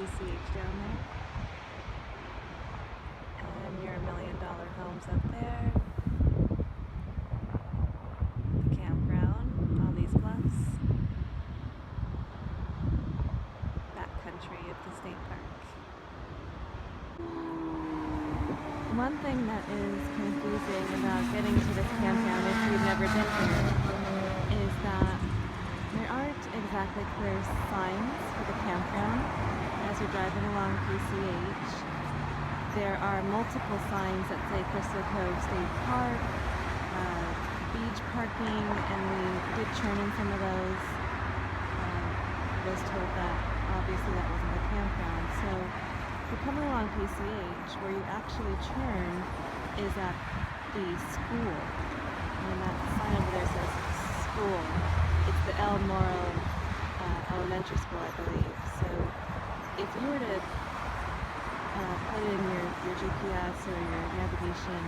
PCH down there. And your $1 million homes up there. The campground, all these bluffs. Backcountry of the state park. One thing that is confusing about getting to this campground if you've never been here is that there aren't exactly clear signs for the campground as you're driving along PCH. There are multiple signs that say Crystal Cove State Park, beach parking, and we did turn in some of those. I was told that obviously that wasn't the campground. So if you're coming along PCH, where you actually turn is at the school. And that sign over there says school. It's the El Moro Elementary School, I believe. So if you were to put in your GPS or your navigation,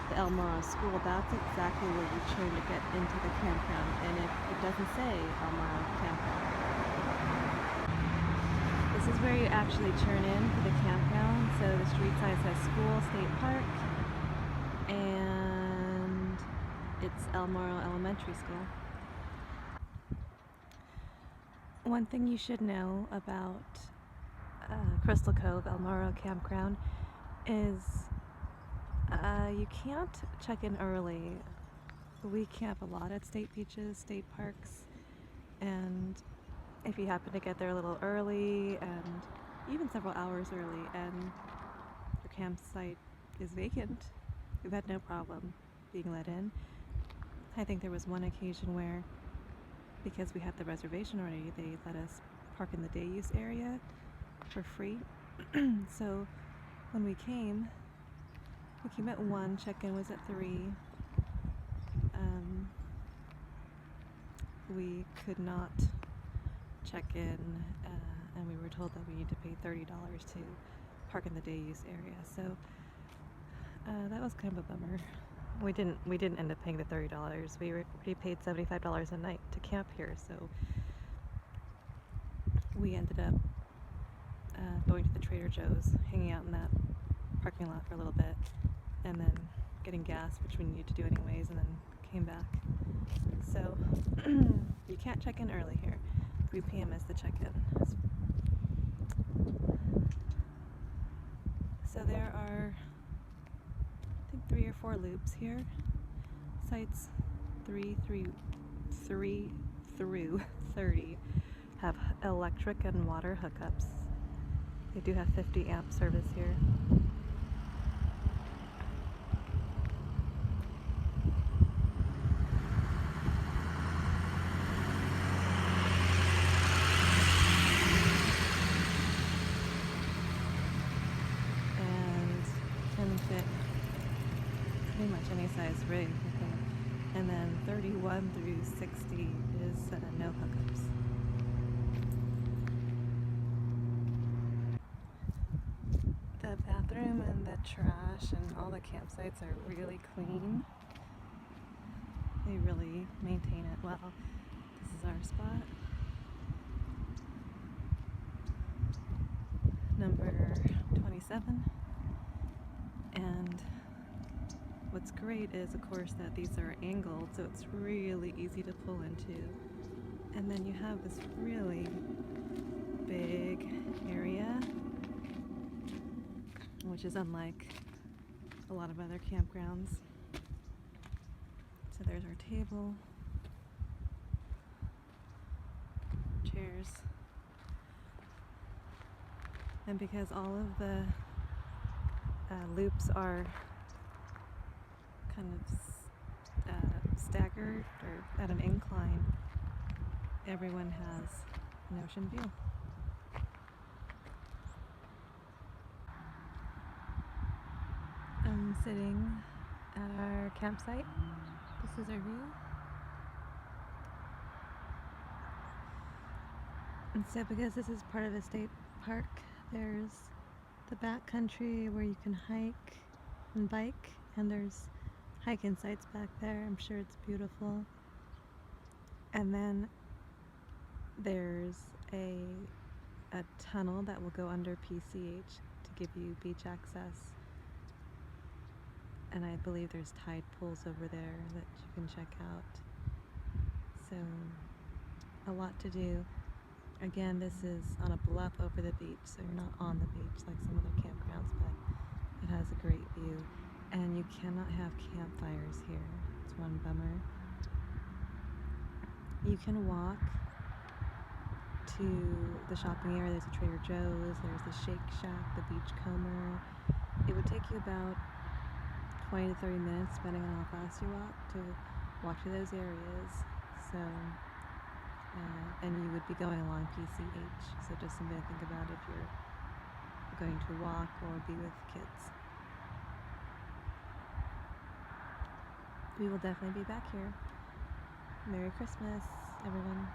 the El Moro School, that's exactly where you turn to get into the campground. And it doesn't say El Moro Campground. This is where you actually turn in for the campground. So the street sign says School State Park, and it's El Moro Elementary School. One thing you should know about Crystal Cove El Moro Campground is you can't check in early. We camp a lot at state beaches, state parks, and if you happen to get there a little early and even several hours early and your campsite is vacant, we've had no problem being let in. I think there was one occasion where, because we had the reservation already, they let us park in the day use area for free. So when we came at 1, check-in was at 3. We could not check in, and we were told that we need to pay $30 to park in the day use area. So that was kind of a bummer. We didn't end up paying the $30. We paid $75 a night to camp here. So we ended up going to the Trader Joe's, hanging out in that parking lot for a little bit, and then getting gas, which we needed to do anyways, and then came back. So you can't check in early here. 3 p.m. is the check-in. So there are, I think, 3 or 4 loops here. Sites 3 through 30 have electric and water hookups. They do have 50 amp service here. And can fit pretty much any size rig, I think. And then 31 through 60 is no hookups. The bathroom and the trash and all the campsites are really clean. They really maintain it well. This is our spot. Number 27. And what's great is, of course, that these are angled, so it's really easy to pull into. And then you have this really big area, which is unlike a lot of other campgrounds. So there's our table, chairs, and because all of the loops are kind of staggered or at an incline, everyone has an ocean view. I'm sitting at our campsite. This is our view. And so because this is part of a state park, there's the backcountry where you can hike and bike, and there's hiking sites back there. I'm sure it's beautiful. And then there's a a tunnel that will go under PCH to give you beach access. And I believe there's tide pools over there that you can check out. So, a lot to do. Again, this is on a bluff over the beach, so you're not on the beach like some other campgrounds, but it has a great view. And you cannot have campfires here. It's one bummer. You can walk to the shopping area. There's a Trader Joe's, there's the Shake Shack, the Beachcomber. It would take you about 20 to 30 minutes, depending on how fast you walk to those areas. So, and you would be going along PCH. So just something to think about if you're going to walk or be with kids. We will definitely be back here. Merry Christmas, everyone.